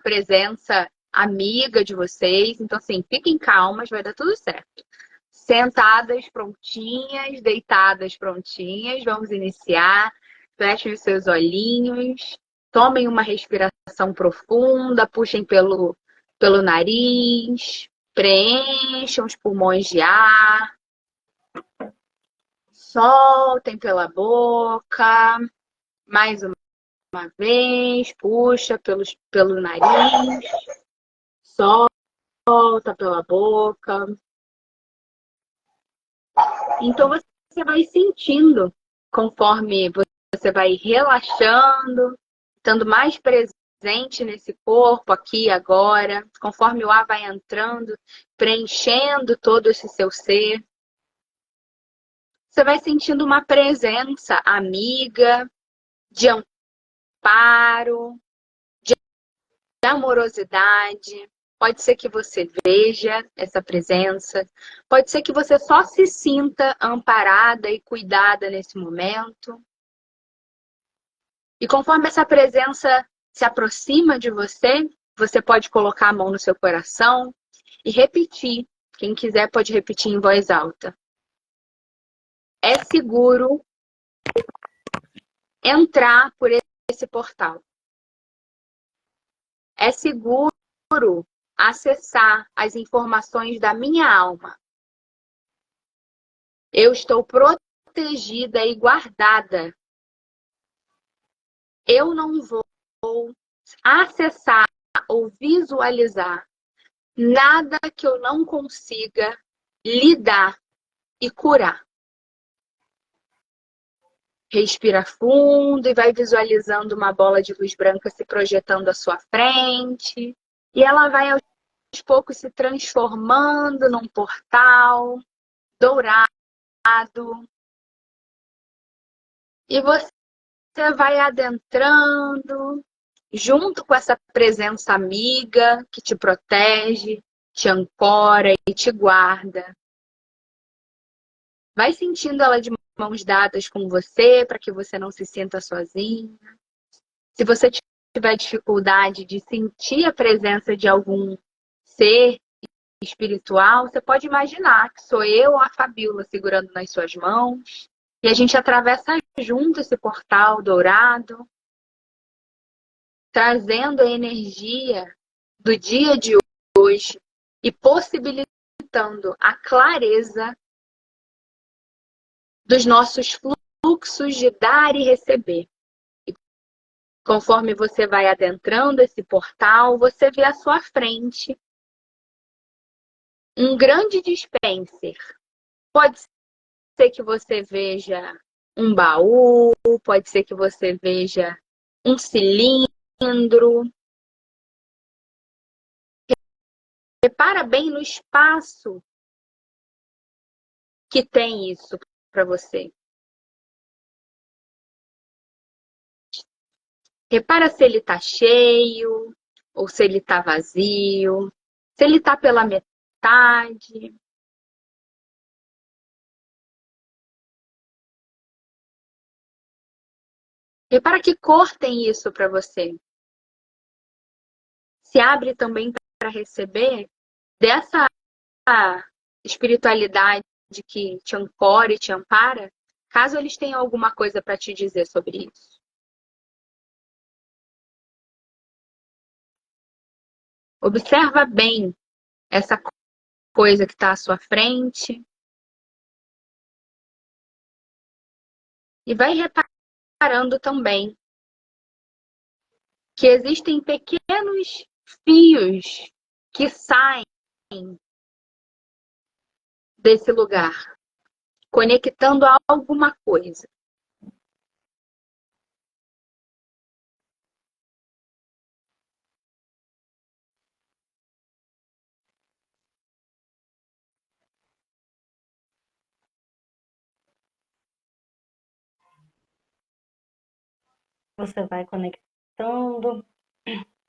presença amiga de vocês. Então, assim, fiquem calmas, vai dar tudo certo. Sentadas, prontinhas, deitadas, prontinhas. Vamos iniciar. Fechem os seus olhinhos. Tomem uma respiração profunda, puxem pelo nariz, preencham os pulmões de ar. Soltem pela boca. Mais uma vez, puxa pelo nariz. Solta pela boca. Então você vai sentindo conforme você vai relaxando, estando mais presente nesse corpo aqui agora, conforme o ar vai entrando, preenchendo todo esse seu ser. Você vai sentindo uma presença amiga, de amparo, de amorosidade. Pode ser que você veja essa presença, pode ser que você só se sinta amparada e cuidada nesse momento. E conforme essa presença se aproxima de você, você pode colocar a mão no seu coração e repetir. Quem quiser pode repetir em voz alta. É seguro entrar por esse portal. É seguro acessar as informações da minha alma. Eu estou protegida e guardada. Eu não vou acessar ou visualizar nada que eu não consiga lidar e curar. Respira fundo e vai visualizando uma bola de luz branca se projetando à sua frente. E ela vai aos poucos se transformando num portal dourado. E você vai adentrando junto com essa presença amiga que te protege, te ancora e te guarda. Vai sentindo ela de mãos dadas com você para que você não se sinta sozinha. Se você tiver dificuldade de sentir a presença de algum ser espiritual, você pode imaginar que sou eu, a Fabíola, segurando nas suas mãos. E a gente atravessa junto esse portal dourado, trazendo a energia do dia de hoje e possibilitando a clareza dos nossos fluxos de dar e receber. E conforme você vai adentrando esse portal, você vê à sua frente um grande dispenser. Pode ser que você veja um baú, pode ser que você veja um cilindro. Repara bem no espaço que tem isso para você. Repara se ele está cheio ou se ele está vazio, se ele está pela metade. Repara que cor tem isso para você. Se abre também para receber dessa espiritualidade que te ancora e te ampara, caso eles tenham alguma coisa para te dizer sobre isso. Observa bem essa coisa que está à sua frente e vai reparando também que existem pequenos fios que saem desse lugar, conectando a alguma coisa. Você vai conectando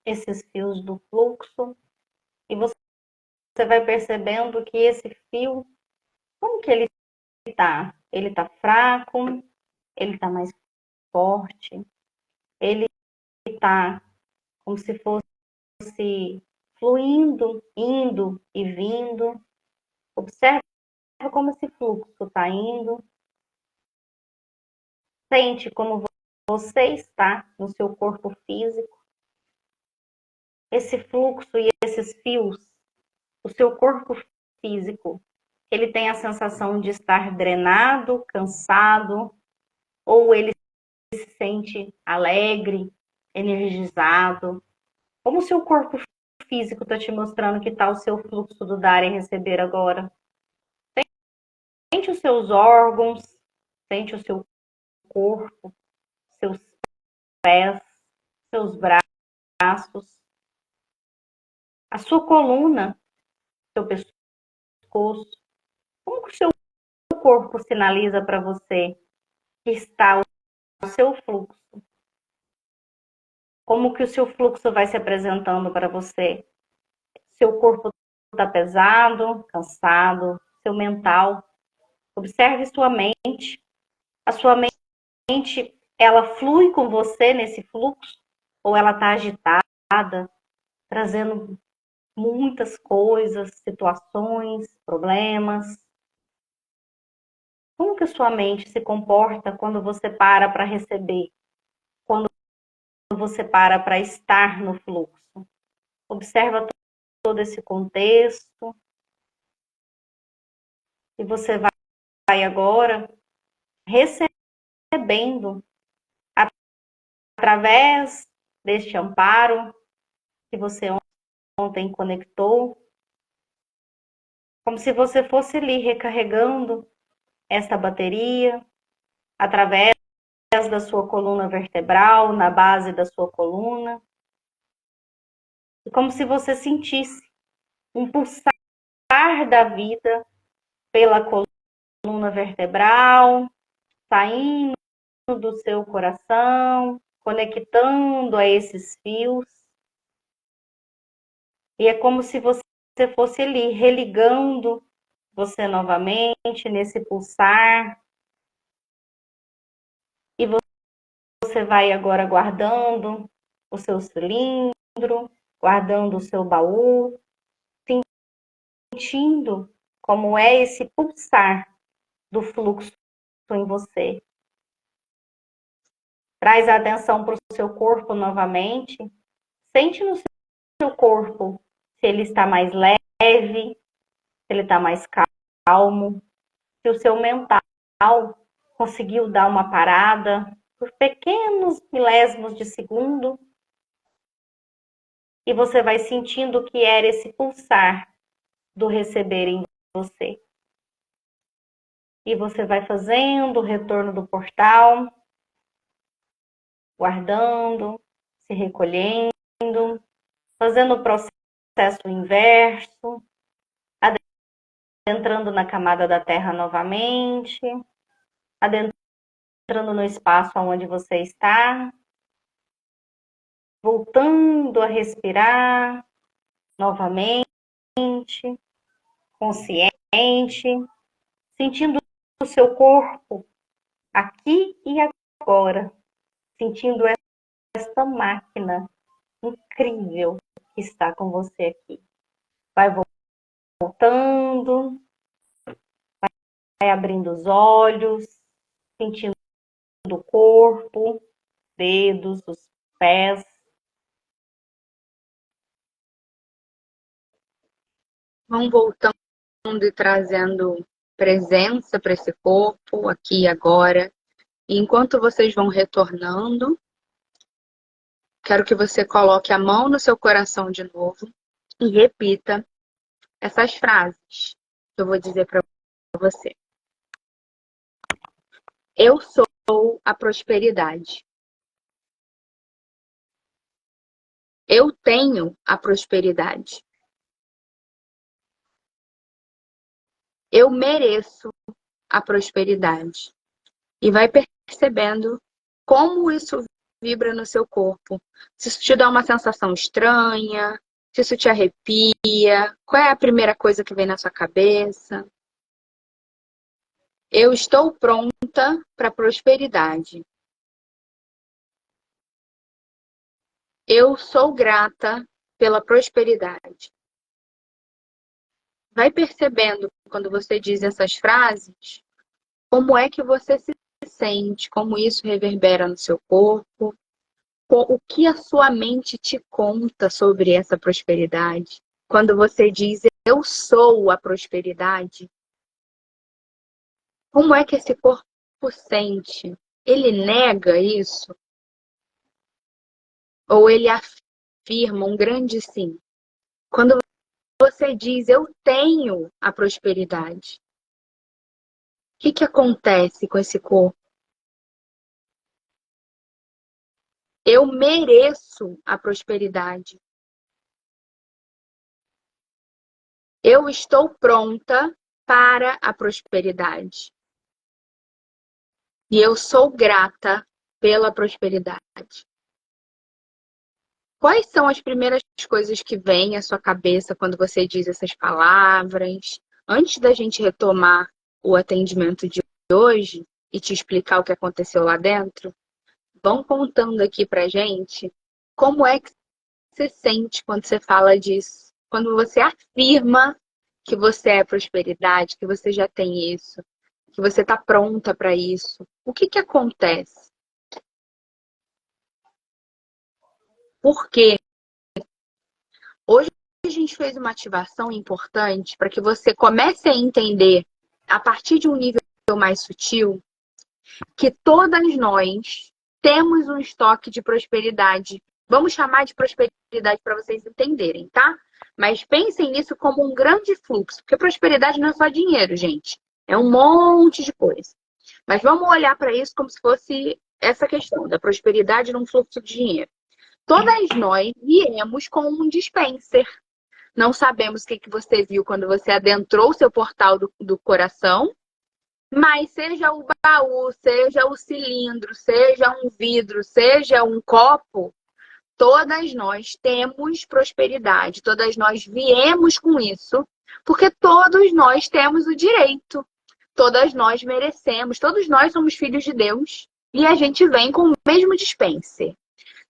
esses fios do fluxo e você vai percebendo que esse fio, como que ele tá? Ele tá fraco, ele tá mais forte, ele tá como se fosse fluindo, indo e vindo. Observa como esse fluxo está indo. Sente como você está no seu corpo físico. Esse fluxo e esses fios, o seu corpo físico, ele tem a sensação de estar drenado, cansado, ou ele se sente alegre, energizado. Como o seu corpo físico está te mostrando que está o seu fluxo do dar e receber agora? Sente os seus órgãos, sente o seu corpo, seus pés, seus braços, a sua coluna, seu pescoço. Como que o seu corpo sinaliza para você que está o seu fluxo? Como que o seu fluxo vai se apresentando para você? Seu corpo está pesado, cansado, seu mental. Observe sua mente. A sua mente, ela flui com você nesse fluxo? Ou ela está agitada, trazendo muitas coisas, situações, problemas? Como que a sua mente se comporta quando você para receber? Quando você para estar no fluxo? Observa todo esse contexto e você vai agora recebendo através deste amparo que você ontem conectou, como se você fosse ali recarregando esta bateria através da sua coluna vertebral, na base da sua coluna, e como se você sentisse um pulsar da vida pela coluna vertebral, saindo do seu coração, conectando a esses fios. E é como se você fosse ali religando você novamente nesse pulsar. E você vai agora guardando o seu cilindro, guardando o seu baú, sentindo como é esse pulsar do fluxo em você. Traz a atenção para o seu corpo novamente. Sente no seu corpo se ele está mais leve, se ele está mais calmo, se o seu mental conseguiu dar uma parada por pequenos milésimos de segundo. E você vai sentindo que era esse pulsar do receber em você. E você vai fazendo o retorno do portal, guardando, se recolhendo, fazendo o processo inverso, adentrando na camada da Terra novamente, adentrando no espaço onde você está, voltando a respirar novamente, consciente, sentindo o seu corpo aqui e agora, sentindo esta máquina incrível que está com você aqui. Vai voltando, vai abrindo os olhos, sentindo o corpo, dedos, os pés. Vão voltando e trazendo presença para esse corpo, aqui e agora. E enquanto vocês vão retornando, quero que você coloque a mão no seu coração de novo e repita essas frases que eu vou dizer para você. Eu sou a prosperidade. Eu tenho a prosperidade. Eu mereço a prosperidade. E vai percebendo como isso vibra no seu corpo. Se isso te dá uma sensação estranha, se isso te arrepia, qual é a primeira coisa que vem na sua cabeça? Eu estou pronta para a prosperidade. Eu sou grata pela prosperidade. Vai percebendo quando você diz essas frases, como é que você se sente, como isso reverbera no seu corpo, o que a sua mente te conta sobre essa prosperidade. Quando você diz eu sou a prosperidade, como é que esse corpo sente? Ele nega isso? Ou ele afirma um grande sim? Quando você diz eu tenho a prosperidade, o que acontece com esse corpo? Eu mereço a prosperidade. Eu estou pronta para a prosperidade. E eu sou grata pela prosperidade. quais são as primeiras coisas que vêm à sua cabeça quando você diz essas palavras? Antes da gente retomar o atendimento de hoje e te explicar o que aconteceu lá dentro, vão contando aqui pra gente como é que você sente quando você fala disso, quando você afirma que você é prosperidade, que você já tem isso, que você está pronta para isso. O que que acontece? Por quê? Hoje a gente fez uma ativação importante para que você comece a entender, a partir de um nível mais sutil, que todas nós temos um estoque de prosperidade. Vamos chamar de prosperidade para vocês entenderem, tá? Mas pensem nisso como um grande fluxo, porque prosperidade não é só dinheiro, gente. É um monte de coisa. Mas vamos olhar para isso como se fosse essa questão da prosperidade num fluxo de dinheiro. Todas nós viemos com um dispenser. Não sabemos o que que você viu quando você adentrou o seu portal do coração, mas seja o baú, seja o cilindro, seja um vidro, seja um copo, todas nós temos prosperidade, todas nós viemos com isso, porque todos nós temos o direito, todas nós merecemos, todos nós somos filhos de Deus e a gente vem com o mesmo dispenser.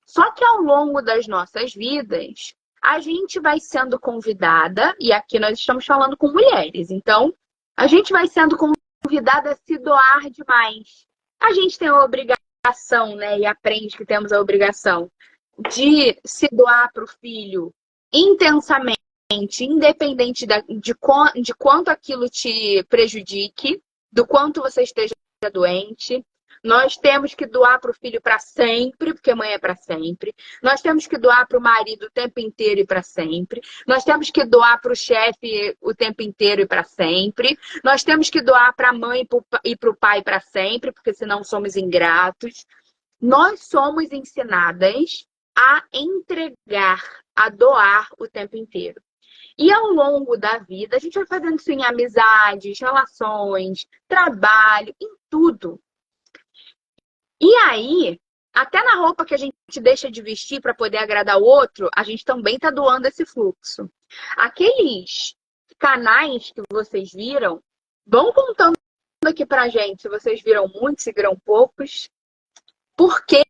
Só que ao longo das nossas vidas, a gente vai sendo convidada, e aqui nós estamos falando com mulheres, então a gente vai sendo convidada a se doar demais. A gente tem a obrigação, né, e aprende que temos a obrigação de se doar para o filho intensamente, independente de quanto aquilo te prejudique, do quanto você esteja doente. Nós temos que doar para o filho para sempre, porque mãe é para sempre. Nós temos que doar para o marido o tempo inteiro e para sempre. Nós temos que doar para o chefe o tempo inteiro e para sempre. Nós temos que doar para a mãe e para o pai para sempre, porque senão somos ingratos. Nós somos ensinadas a entregar, a doar o tempo inteiro. E ao longo da vida, a gente vai fazendo isso em amizades, relações, trabalho, em tudo. E aí, até na roupa que a gente deixa de vestir para poder agradar o outro, a gente também está doando esse fluxo. Aqueles canais que vocês viram, vão contando aqui pra gente se vocês viram muitos, se viram poucos, porque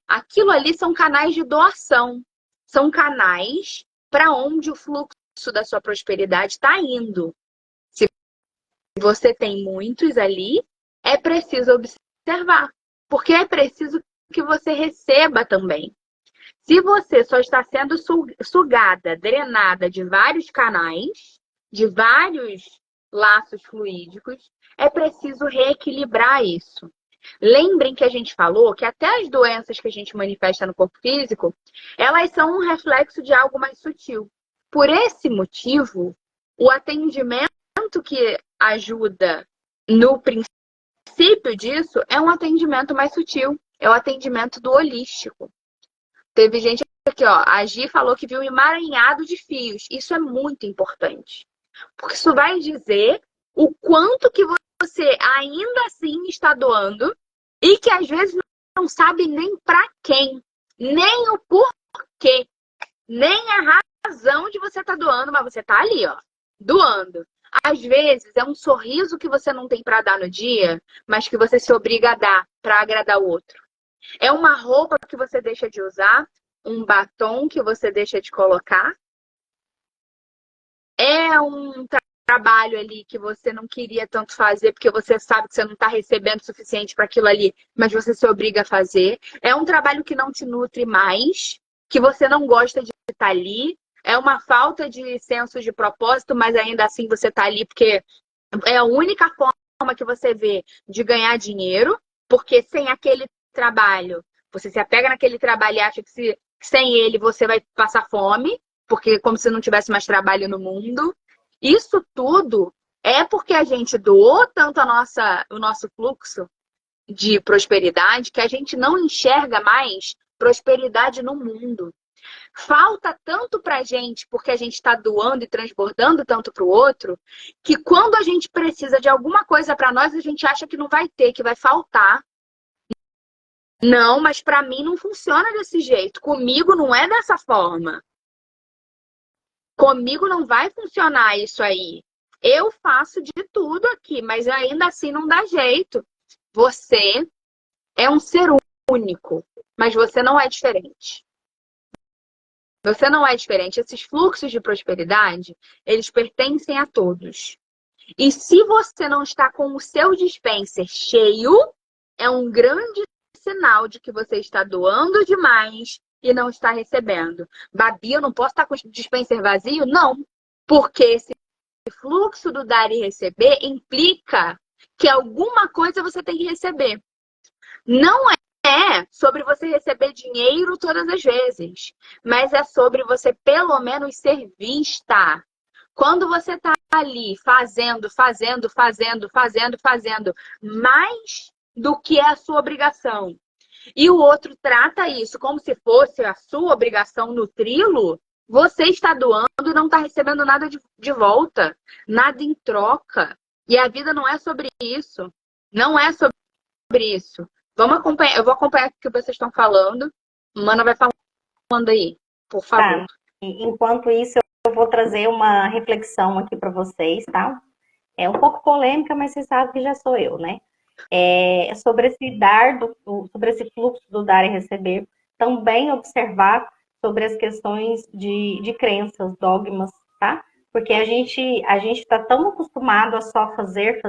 aquilo ali são canais de doação. São canais para onde o fluxo da sua prosperidade está indo. Se você tem muitos ali, é preciso observar. Porque é preciso que você receba também. Se você só está sendo sugada, drenada de vários canais, de vários laços fluídicos, é preciso reequilibrar isso. Lembrem que a gente falou que até as doenças que a gente manifesta no corpo físico, elas são um reflexo de algo mais sutil. Por esse motivo, o atendimento que ajuda no princípio disso é um atendimento mais sutil, é o atendimento do holístico. Teve gente aqui, ó, a Gi falou que viu um emaranhado de fios. Isso é muito importante, porque isso vai dizer o quanto que você ainda assim está doando e que às vezes não sabe nem para quem, nem o porquê, nem a razão de você estar doando, mas você está ali, ó, doando. Às vezes é um sorriso que você não tem para dar no dia, mas que você se obriga a dar para agradar o outro. É uma roupa que você deixa de usar, um batom que você deixa de colocar. É um trabalho ali que você não queria tanto fazer, porque você sabe que você não está recebendo o suficiente para aquilo ali, mas você se obriga a fazer. É um trabalho que não te nutre mais, que você não gosta de estar ali. É uma falta de senso de propósito, mas ainda assim você está ali porque é a única forma que você vê de ganhar dinheiro, porque sem aquele trabalho, você se apega naquele trabalho e acha que sem ele você vai passar fome, porque como se não tivesse mais trabalho no mundo. Isso tudo é porque a gente doou tanto o nosso fluxo de prosperidade que a gente não enxerga mais prosperidade no mundo. Falta tanto pra gente porque a gente está doando e transbordando tanto para o outro, que quando a gente precisa de alguma coisa para nós, a gente acha que não vai ter, que vai faltar. Não, mas para mim não funciona desse jeito. Comigo não é dessa forma. Comigo não vai funcionar isso aí. Eu faço de tudo aqui, mas ainda assim não dá jeito. Você é um ser único, mas você não é diferente. Você não é diferente. Esses fluxos de prosperidade, eles pertencem a todos. E se você não está com o seu dispenser cheio, é um grande sinal de que você está doando demais e não está recebendo. Babi, eu não posso estar com o dispenser vazio? Não. Porque esse fluxo do dar e receber implica que alguma coisa você tem que receber. Não é sobre você receber dinheiro todas as vezes, mas é sobre você pelo menos ser vista. Quando você está ali fazendo mais do que é a sua obrigação, e o outro trata isso como se fosse a sua obrigação nutri-lo, você está doando e não está recebendo nada de volta, nada em troca. E a vida não é sobre isso. Não é sobre isso. Vamos acompanhar, eu vou acompanhar o que vocês estão falando. Mana vai falando aí, por favor. Tá. Enquanto isso, eu vou trazer uma reflexão aqui para vocês, tá? É um pouco polêmica, mas vocês sabem que já sou eu, né? Sobre esse sobre esse fluxo do dar e receber, também observar sobre as questões de crenças, dogmas, tá? Porque a gente está tão acostumado a só fazer,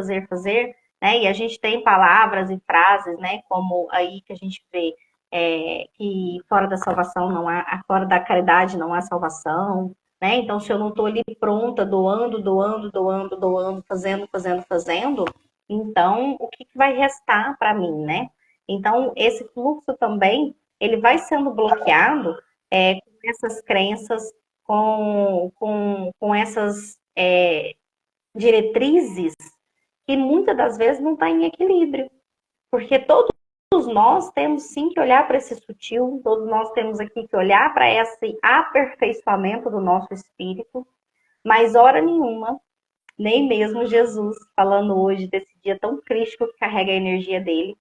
né? E a gente tem palavras e frases, né? Como aí que a gente vê que fora da salvação não há, fora da caridade não há salvação, né? Então, se eu não estou ali pronta, doando, fazendo, então o que vai restar para mim, né? Então, esse fluxo também, ele vai sendo bloqueado com essas crenças, com essas diretrizes que muitas das vezes não está em equilíbrio. Porque todos nós temos sim que olhar para esse sutil, todos nós temos aqui que olhar para esse aperfeiçoamento do nosso espírito, mas hora nenhuma, nem mesmo Jesus, falando hoje desse dia tão crítico que carrega a energia dele,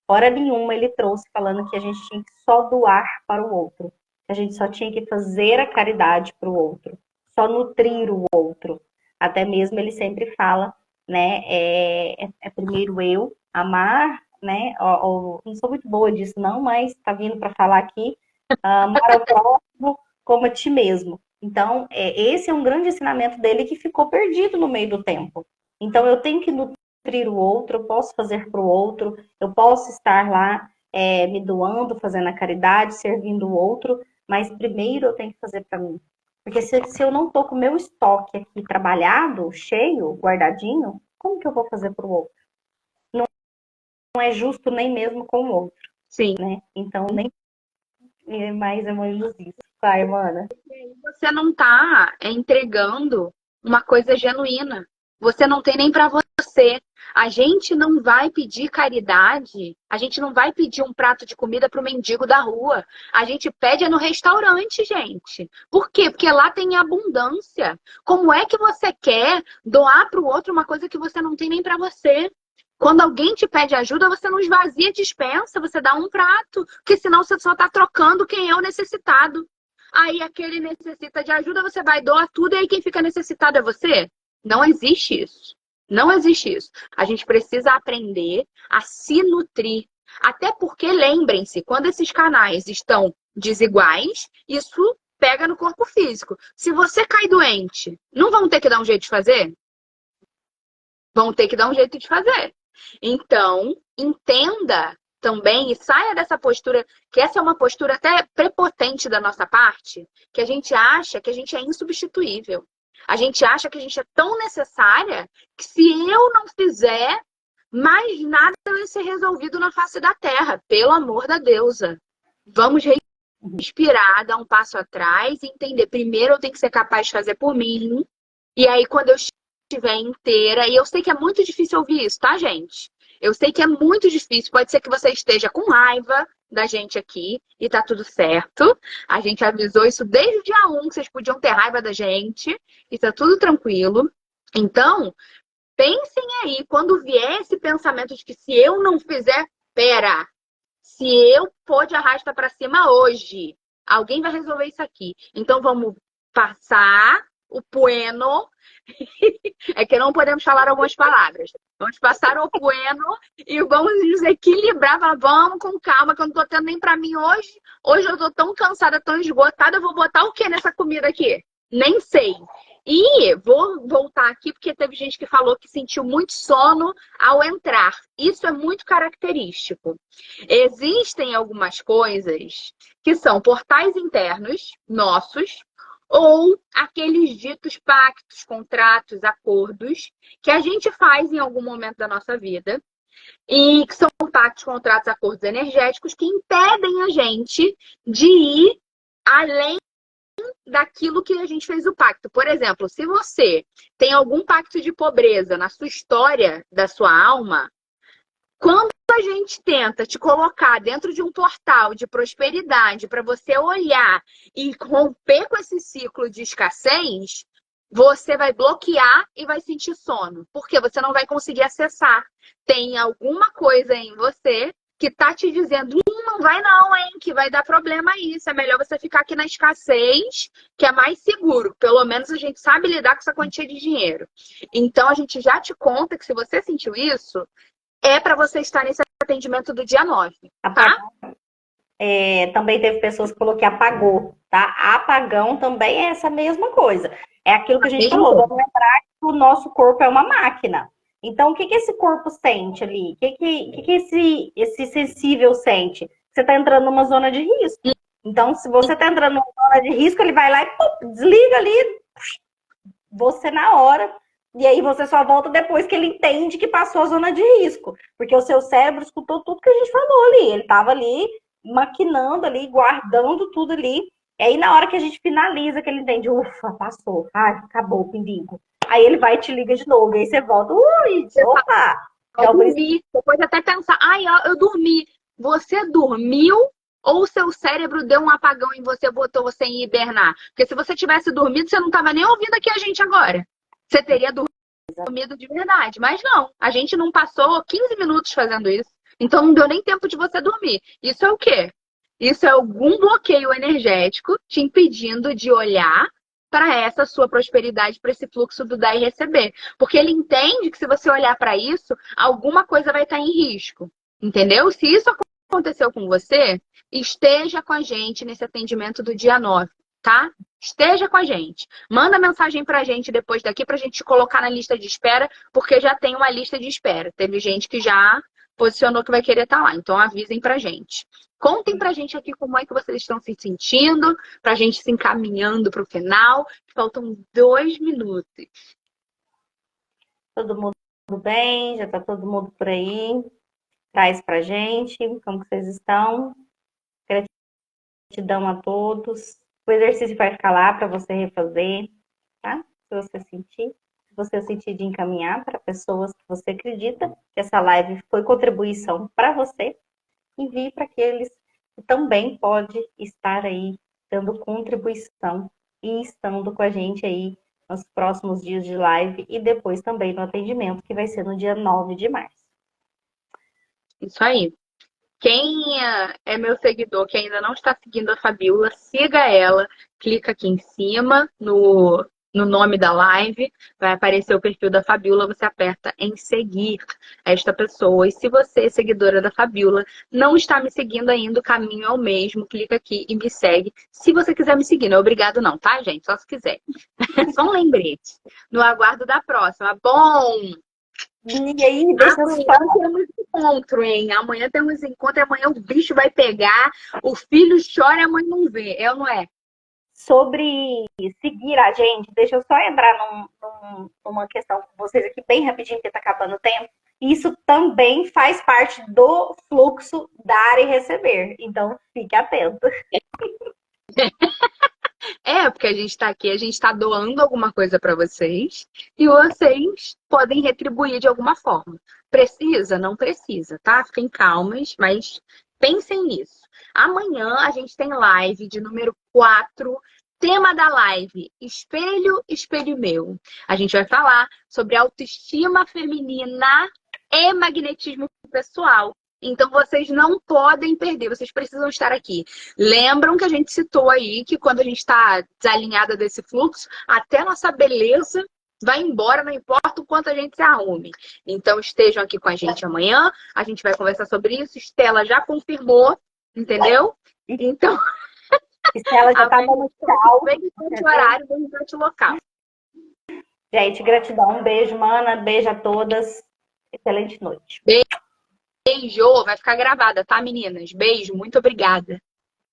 hora nenhuma ele trouxe falando que a gente tinha que só doar para o outro, que a gente só tinha que fazer a caridade para o outro, só nutrir o outro. Até mesmo ele sempre fala, né, primeiro eu, amar, né, não sou muito boa disso não, mas tá vindo para falar aqui, amar ao próximo como a ti mesmo. Então, esse é um grande ensinamento dele que ficou perdido no meio do tempo. Então, eu tenho que nutrir o outro, eu posso fazer para o outro, eu posso estar lá me doando, fazendo a caridade, servindo o outro, mas primeiro eu tenho que fazer para mim. Porque se eu não estou com o meu estoque aqui trabalhado, cheio, guardadinho, como que eu vou fazer para o outro? Não é justo nem mesmo com o outro. Sim. Né? Então, nem mais ou menos isso. Vai, mana. Você não está entregando uma coisa genuína. Você não tem nem para você. A gente não vai pedir caridade, a gente não vai pedir um prato de comida para o mendigo da rua. A gente pede no restaurante, gente. Por quê? Porque lá tem abundância. Como é que você quer doar para o outro uma coisa que você não tem nem para você? Quando alguém te pede ajuda, você não esvazia a despensa, você dá um prato, porque senão você só está trocando quem é o necessitado. Aí aquele necessita de ajuda, você vai doar tudo e aí quem fica necessitado é você? Não existe isso. Não existe isso. A gente precisa aprender a se nutrir. Até porque, lembrem-se, quando esses canais estão desiguais, isso pega no corpo físico. Se você cai doente, não vão ter que dar um jeito de fazer? Vão ter que dar um jeito de fazer. Então, entenda também e saia dessa postura, que essa é uma postura até prepotente da nossa parte, que a gente acha que a gente é insubstituível. A gente acha que a gente é tão necessária que se eu não fizer, mais nada vai ser resolvido na face da Terra. Pelo amor da deusa. Vamos respirar, dar um passo atrás e entender. Primeiro eu tenho que ser capaz de fazer por mim. E aí, quando eu estiver inteira, e eu sei que é muito difícil ouvir isso, tá, gente? Eu sei que é muito difícil, pode ser que você esteja com raiva da gente aqui e tá tudo certo. A gente avisou isso desde o dia 1, que vocês podiam ter raiva da gente e tá tudo tranquilo. Então, pensem aí, quando vier esse pensamento de que se eu não fizer, pera, Se eu pôr de arrasta para cima hoje, alguém vai resolver isso aqui. Então vamos passar o bueno. É que não podemos falar algumas palavras. Vamos passar o bueno e vamos nos equilibrar. Vamos com calma, que eu não tô tendo nem para mim hoje. Hoje eu tô tão cansada, tão esgotada. Eu vou botar o que nessa comida aqui? Nem sei. E vou voltar aqui porque teve gente que falou que sentiu muito sono ao entrar. Isso é muito característico. Existem algumas coisas que são portais internos nossos ou aqueles ditos pactos, contratos, acordos que a gente faz em algum momento da nossa vida e que são pactos, contratos, acordos energéticos que impedem a gente de ir além daquilo que a gente fez o pacto. Por exemplo, se você tem algum pacto de pobreza na sua história da sua alma, quando a gente tenta te colocar dentro de um portal de prosperidade para você olhar e romper com esse ciclo de escassez, você vai bloquear e vai sentir sono, porque você não vai conseguir acessar. Tem alguma coisa em você que tá te dizendo, não vai não, hein, que vai dar problema isso. É melhor você ficar aqui na escassez, que é mais seguro. Pelo menos a gente sabe lidar com essa quantia de dinheiro. Então a gente já te conta que se você sentiu isso, é para você estar nesse atendimento do dia 9, tá? Também teve pessoas que falou que apagou, tá? Apagão também é essa mesma coisa. É aquilo que a gente falou, vamos lembrar que o nosso corpo é uma máquina. Então, o que que esse corpo sente ali? O que esse sensível sente? Você está entrando numa zona de risco. Então, se você está entrando numa zona de risco, ele vai lá e pum, desliga ali, você na hora. E aí você só volta depois que ele entende que passou a zona de risco. Porque o seu cérebro escutou tudo que a gente falou ali. Ele estava ali maquinando ali, guardando tudo ali. E aí, na hora que a gente finaliza, que ele entende, ufa, passou. Ai, acabou o pindigo. Aí ele vai e te liga de novo. E aí você volta, ui, opa! Eu dormi. Você pode até pensar, ai, eu dormi. Você dormiu ou o seu cérebro deu um apagão em você, botou você em hibernar? Porque se você tivesse dormido, você não estava nem ouvindo aqui a gente agora. Você teria dormido de verdade. Mas não, a gente não passou 15 minutos fazendo isso. Então não deu nem tempo de você dormir. Isso é o quê? Isso é algum bloqueio energético te impedindo de olhar para essa sua prosperidade, para esse fluxo do dar e receber. Porque ele entende que se você olhar para isso, alguma coisa vai estar em risco. Entendeu? Se isso aconteceu com você, esteja com a gente nesse atendimento do dia 9, tá? Esteja com a gente. Manda mensagem pra gente depois daqui pra gente colocar na lista de espera, porque já tem uma lista de espera. Teve gente que já posicionou que vai querer estar lá, então avisem pra gente. Contem pra gente aqui como é que vocês estão se sentindo, pra gente se encaminhando pro final. Faltam 2 minutos. Todo mundo bem? Já tá todo mundo por aí? Traz pra gente como que vocês estão. Gratidão a todos. O exercício vai ficar lá para você refazer, tá? Se você sentir. Se você sentir de encaminhar para pessoas que você acredita que essa live foi contribuição para você, envie para aqueles que também pode estar aí dando contribuição e estando com a gente aí nos próximos dias de live e depois também no atendimento, que vai ser no dia 9 de março. Isso aí. Quem é meu seguidor, que ainda não está seguindo a Fabiola, siga ela. Clica aqui em cima no nome da live, vai aparecer o perfil da Fabiola, você aperta em seguir esta pessoa. E se você, seguidora da Fabiola, não está me seguindo ainda, o caminho é o mesmo, clica aqui e me segue. Se você quiser me seguir, não é obrigado não, tá, gente? Só se quiser. Só um lembrete. No aguardo da próxima. Bom! E aí, deixa eu falar. Temos encontro, hein? Amanhã temos encontro, amanhã o bicho vai pegar, o filho chora e a mãe não vê, é ou não é? Sobre seguir a gente, deixa eu só entrar numa questão com vocês aqui bem rapidinho, porque tá acabando o tempo. Isso também faz parte do fluxo dar e receber. Então, fique atento. É, porque a gente está aqui, a gente está doando alguma coisa para vocês e vocês podem retribuir de alguma forma. Precisa? Não precisa, tá? Fiquem calmas, mas pensem nisso. Amanhã a gente tem live de número 4. Tema da live: espelho, espelho meu. A gente vai falar sobre autoestima feminina e magnetismo pessoal. Então, vocês não podem perder, vocês precisam estar aqui. Lembram que a gente citou aí que quando a gente está desalinhada desse fluxo, até nossa beleza vai embora, não importa o quanto a gente se arrume. Então, estejam aqui com a gente amanhã, a gente vai conversar sobre isso. Estela já confirmou, entendeu? Então, Estela já tá dando tchau. Bem no horário, bem no local. Gente, gratidão. Um beijo, mana. Beijo a todas. Excelente noite. Beijo. Vai ficar gravada, tá, meninas? Beijo. Muito obrigada.